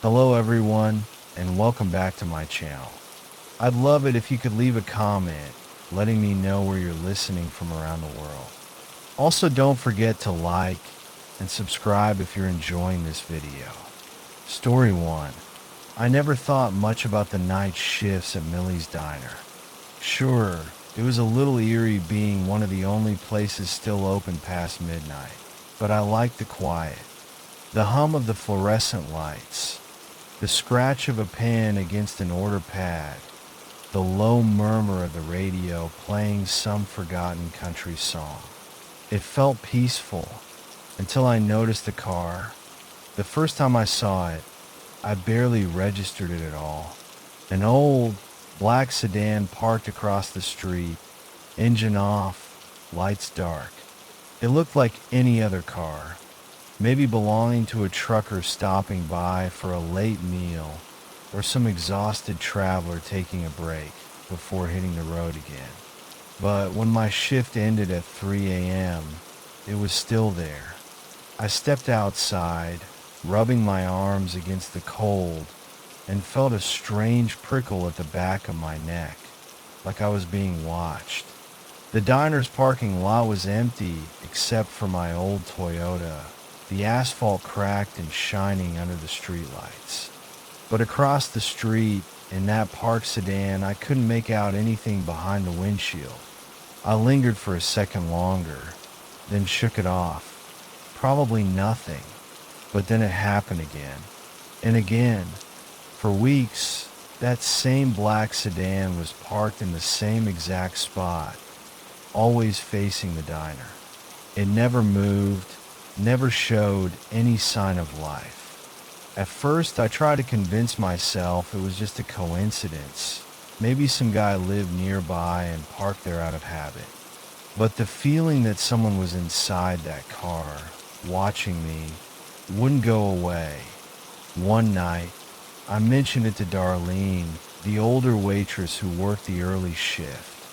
Hello everyone, and welcome back to my channel. I'd love it if you could leave a comment letting me know where you're listening from around the world. Also, don't forget to like and subscribe if you're enjoying this video. Story 1. I never thought much about the night shifts at Millie's Diner. Sure, it was a little eerie being one of the only places still open past midnight, but I liked the quiet. The hum of the fluorescent lights, the scratch of a pen against an order pad, the low murmur of the radio playing some forgotten country song. It felt peaceful until I noticed the car. The first time I saw it, I barely registered it at all. An old, black sedan parked across the street, engine off, lights dark. It looked like any other car, maybe belonging to a trucker stopping by for a late meal or some exhausted traveler taking a break before hitting the road again. But when my shift ended at 3 a.m., it was still there. I stepped outside, rubbing my arms against the cold, and felt a strange prickle at the back of my neck, like I was being watched. The diner's parking lot was empty except for my old Toyota, the asphalt cracked and shining under the streetlights. But across the street, in that parked sedan, I couldn't make out anything behind the windshield. I lingered for a second longer, then shook it off. Probably nothing. But then it happened again. And again. For weeks, that same black sedan was parked in the same exact spot, always facing the diner. It never moved, never showed any sign of life. At first, I tried to convince myself it was just a coincidence. Maybe some guy lived nearby and parked there out of habit. But the feeling that someone was inside that car, watching me, wouldn't go away. One night, I mentioned it to Darlene, the older waitress who worked the early shift.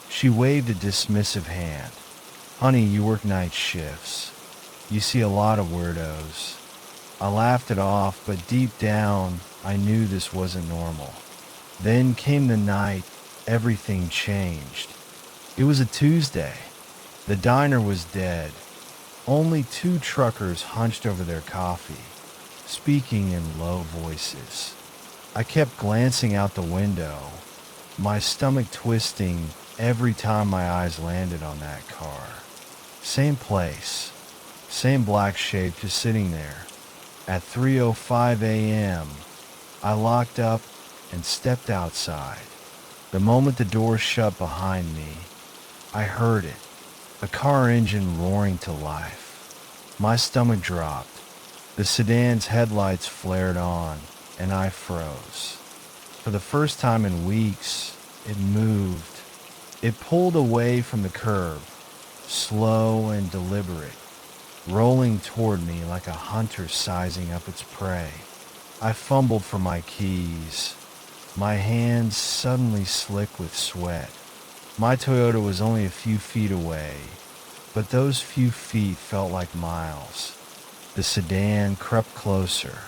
She waved a dismissive hand. "Honey, you work night shifts. You see a lot of weirdos." I laughed it off, but deep down, I knew this wasn't normal. Then came the night everything changed. It was a Tuesday. The diner was dead. Only two truckers hunched over their coffee, speaking in low voices. I kept glancing out the window, my stomach twisting every time my eyes landed on that car. Same place, same black shape just sitting there. At 3:05 a.m., I locked up and stepped outside. The moment the door shut behind me, I heard it, a car engine roaring to life. My stomach dropped. The sedan's headlights flared on, and I froze. For the first time in weeks, it moved. It pulled away from the curb, slow and deliberate, rolling toward me like a hunter sizing up its prey. I fumbled for my keys, my hands suddenly slick with sweat. My Toyota was only a few feet away, but those few feet felt like miles. The sedan crept closer.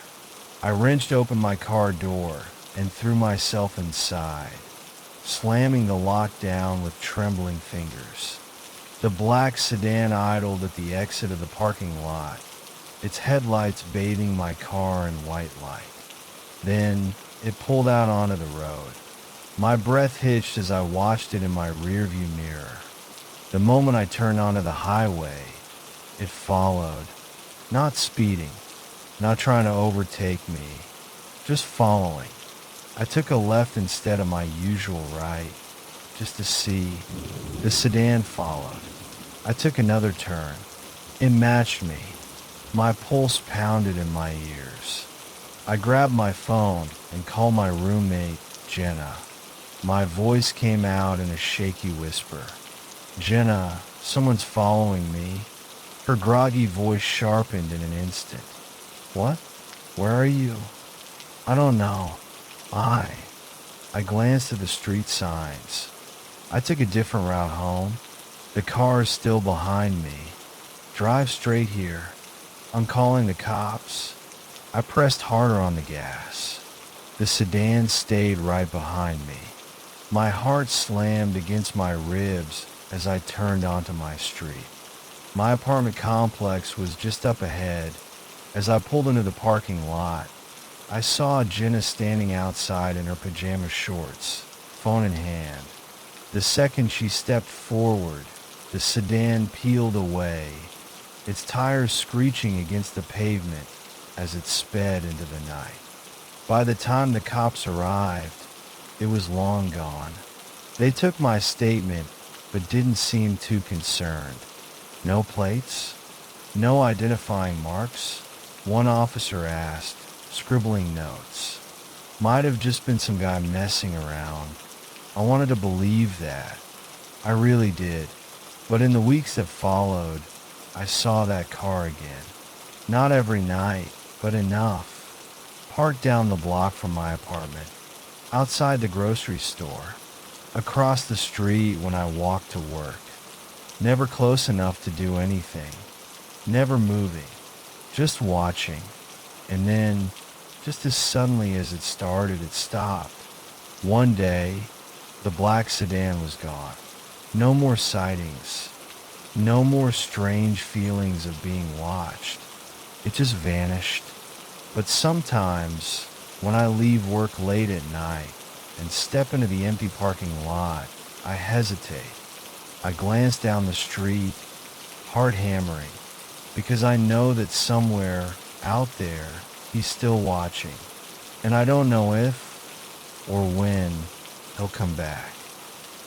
I wrenched open my car door and threw myself inside, slamming the lock down with trembling fingers. The black sedan idled at the exit of the parking lot, its headlights bathing my car in white light. Then it pulled out onto the road. My breath hitched as I watched it in my rearview mirror. The moment I turned onto the highway, it followed, not speeding, not trying to overtake me, just following. I took a left instead of my usual right, just to see. The sedan followed. I took another turn. It matched me. My pulse pounded in my ears. I grabbed my phone and called my roommate, Jenna. My voice came out in a shaky whisper. "Jenna, someone's following me." Her groggy voice sharpened in an instant. "What? Where are you?" "I don't know. I glanced at the street signs. I took a different route home. The car is still behind me. Drive straight here. I'm calling the cops. I pressed harder on the gas. The sedan stayed right behind me. My heart slammed against my ribs as I turned onto my street. My apartment complex was just up ahead. As I pulled into the parking lot, I saw Jenna standing outside in her pajama shorts, phone in hand. The second she stepped forward, the sedan peeled away, its tires screeching against the pavement as it sped into the night. By the time the cops arrived, it was long gone. They took my statement, but didn't seem too concerned. No plates? No identifying marks? One officer asked, scribbling notes. Might have just been some guy messing around. I wanted to believe that. I really did. But in the weeks that followed, I saw that car again. Not every night, but enough. Parked down the block from my apartment, outside the grocery store, across the street when I walked to work. Never close enough to do anything. Never moving. Just watching. And then, just as suddenly as it started, it stopped. One day, the black sedan was gone. No more sightings. No more strange feelings of being watched. It just vanished. But sometimes, when I leave work late at night and step into the empty parking lot, I hesitate. I glance down the street, heart hammering, because I know that somewhere out there, he's still watching. And I don't know if or when he'll come back.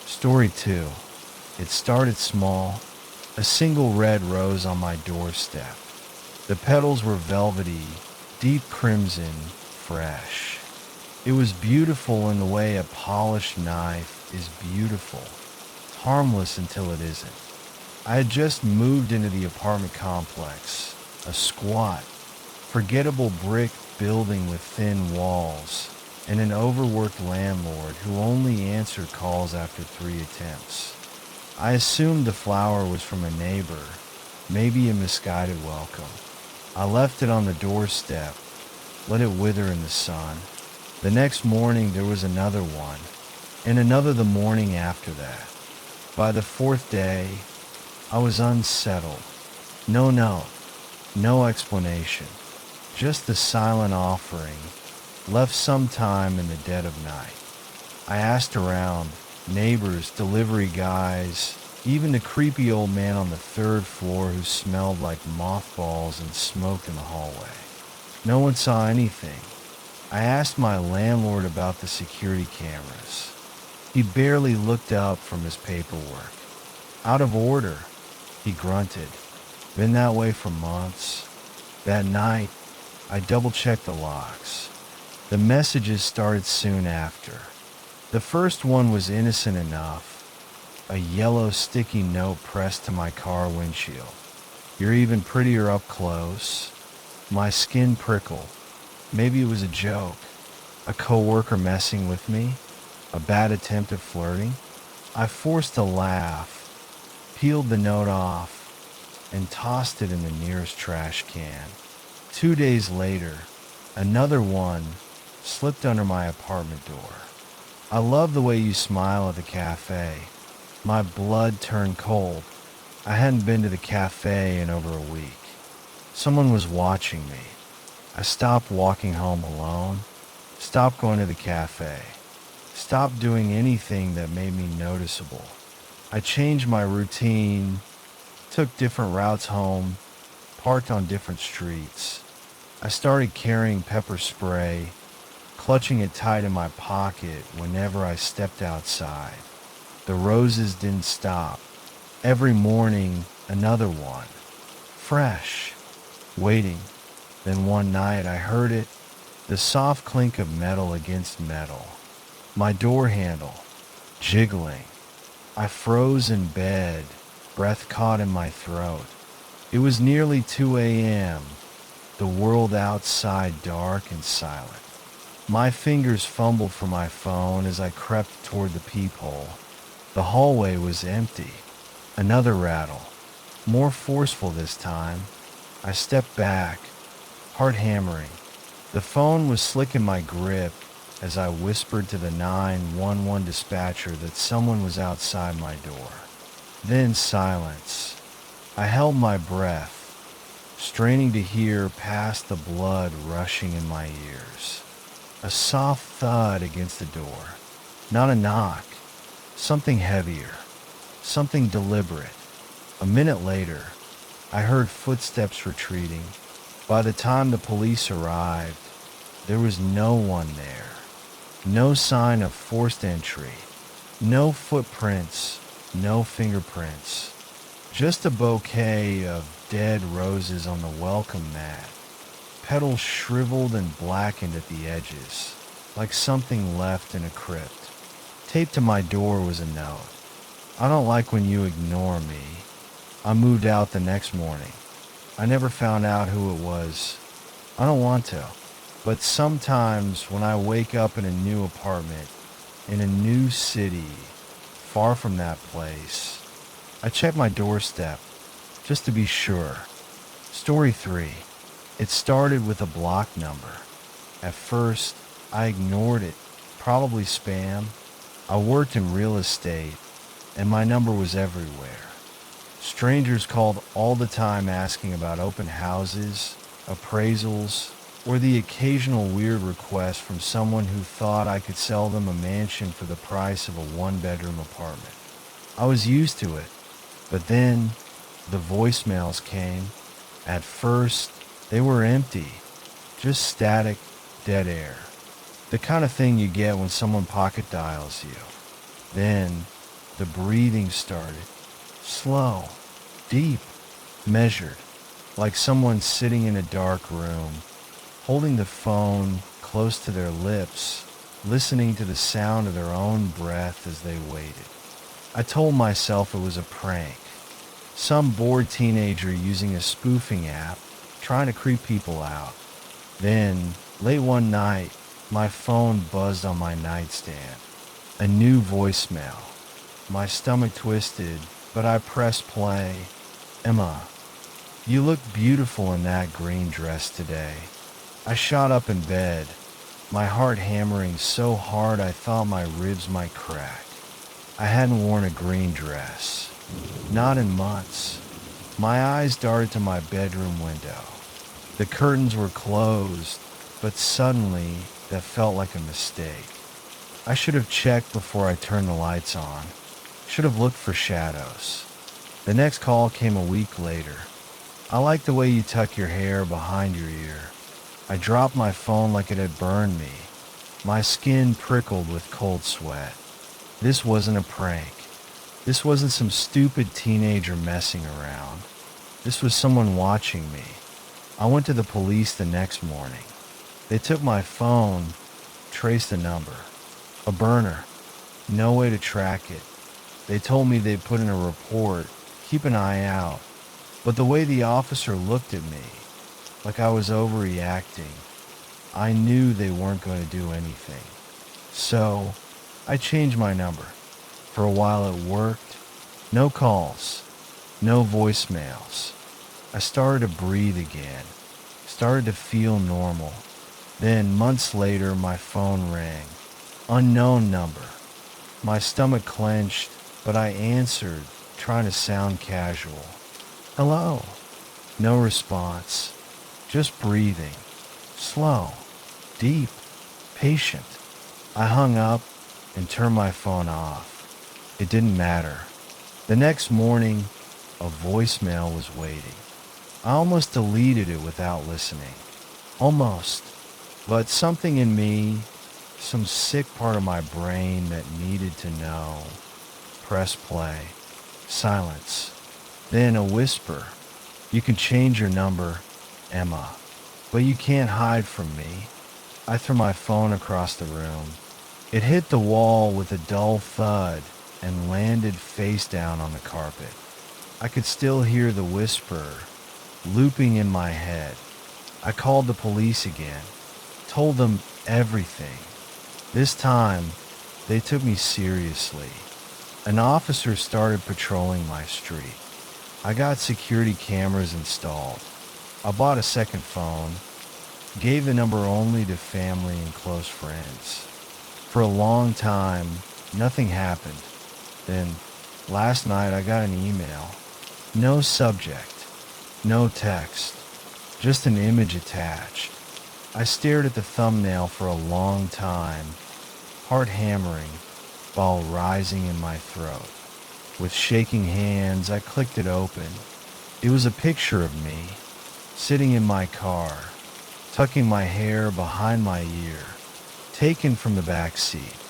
Story 2. It started small. A single red rose on my doorstep. The petals were velvety, deep crimson, fresh. It was beautiful in the way a polished knife is beautiful, harmless until it isn't. I had just moved into the apartment complex, a squat, forgettable brick building with thin walls, and an overworked landlord who only answered calls after 3 attempts. I assumed the flower was from a neighbor, maybe a misguided welcome. I left it on the doorstep, let it wither in the sun. The next morning there was another one, and another the morning after that. By the 4th day, I was unsettled. No note, no explanation, just the silent offering, left sometime in the dead of night. I asked around, neighbors, delivery guys, even the creepy old man on the 3rd floor who smelled like mothballs and smoked in the hallway. No one saw anything. I asked my landlord about the security cameras. He barely looked up from his paperwork. Out of order, he grunted. Been that way for months. That night, I double-checked the logs. The messages started soon after. The first one was innocent enough. A yellow sticky note pressed to my car windshield. You're even prettier up close. My skin prickled. Maybe it was a joke. A coworker messing with me. A bad attempt at flirting. I forced a laugh, peeled the note off, and tossed it in the nearest trash can. 2 days later, another one slipped under my apartment door. I love the way you smile at the cafe. My blood turned cold. I hadn't been to the cafe in over a week. Someone was watching me. I stopped walking home alone, stopped going to the cafe, stopped doing anything that made me noticeable. I changed my routine, took different routes home, parked on different streets. I started carrying pepper spray, clutching it tight in my pocket whenever I stepped outside. The roses didn't stop. Every morning, another one. Fresh. Waiting. Then one night I heard it, the soft clink of metal against metal. My door handle, jiggling. I froze in bed, breath caught in my throat. It was nearly 2 a.m., the world outside dark and silent. My fingers fumbled for my phone as I crept toward the peephole. The hallway was empty. Another rattle, more forceful this time. I stepped back, heart hammering. The phone was slick in my grip as I whispered to the 911 dispatcher that someone was outside my door. Then silence. I held my breath, straining to hear past the blood rushing in my ears. A soft thud against the door. Not a knock. Something heavier. Something deliberate. A minute later, I heard footsteps retreating. By the time the police arrived, there was no one there. No sign of forced entry. No footprints. No fingerprints. Just a bouquet of dead roses on the welcome mat. Petals shriveled and blackened at the edges, like something left in a crypt. Taped to my door was a note. I don't like when you ignore me. I moved out the next morning. I never found out who it was. I don't want to. But sometimes when I wake up in a new apartment, in a new city, far from that place, I check my doorstep just to be sure. Story 3. It started with a block number. At first, I ignored it. Probably spam. I worked in real estate, and my number was everywhere. Strangers called all the time asking about open houses, appraisals, or the occasional weird request from someone who thought I could sell them a mansion for the price of a one-bedroom apartment. I was used to it, but then the voicemails came. At first, they were empty, just static, dead air. The kind of thing you get when someone pocket dials you. Then, the breathing started. Slow, deep, measured, like someone sitting in a dark room, holding the phone close to their lips, listening to the sound of their own breath as they waited. I told myself it was a prank. Some bored teenager using a spoofing app, trying to creep people out. Then, late one night, my phone buzzed on my nightstand. A new voicemail. My stomach twisted, but I pressed play. Emma, you look beautiful in that green dress today. I shot up in bed, my heart hammering so hard I thought my ribs might crack. I hadn't worn a green dress. Not in months. My eyes darted to my bedroom window. The curtains were closed, but suddenly that felt like a mistake. I should have checked before I turned the lights on. Should have looked for shadows. The next call came a week later. I like the way you tuck your hair behind your ear. I dropped my phone like it had burned me. My skin prickled with cold sweat. This wasn't a prank. This wasn't some stupid teenager messing around. This was someone watching me. I went to the police the next morning. They took my phone, traced the number. A burner. No way to track it. They told me they'd put in a report, keep an eye out. But the way the officer looked at me, like I was overreacting, I knew they weren't going to do anything. So, I changed my number. For a while it worked. No calls. No voicemails. I started to breathe again. Started to feel normal. Then, months later, my phone rang. Unknown number. My stomach clenched, but I answered, trying to sound casual. Hello. No response. Just breathing. Slow. Deep. Patient. I hung up and turned my phone off. It didn't matter. The next morning, a voicemail was waiting. I almost deleted it without listening. Almost. But something in me, some sick part of my brain that needed to know. Press play. Silence. Then a whisper. You can change your number, Emma, but you can't hide from me. I threw my phone across the room. It hit the wall with a dull thud and landed face down on the carpet. I could still hear the whisper looping in my head. I called the police again, told them everything. This time, they took me seriously. An officer started patrolling my street. I got security cameras installed. I bought a second phone. Gave the number only to family and close friends. For a long time, nothing happened. Then, last night I got an email. No subject, no text, just an image attached. I stared at the thumbnail for a long time, heart hammering, ball rising in my throat. With shaking hands, I clicked it open. It was a picture of me, sitting in my car, tucking my hair behind my ear, taken from the back seat.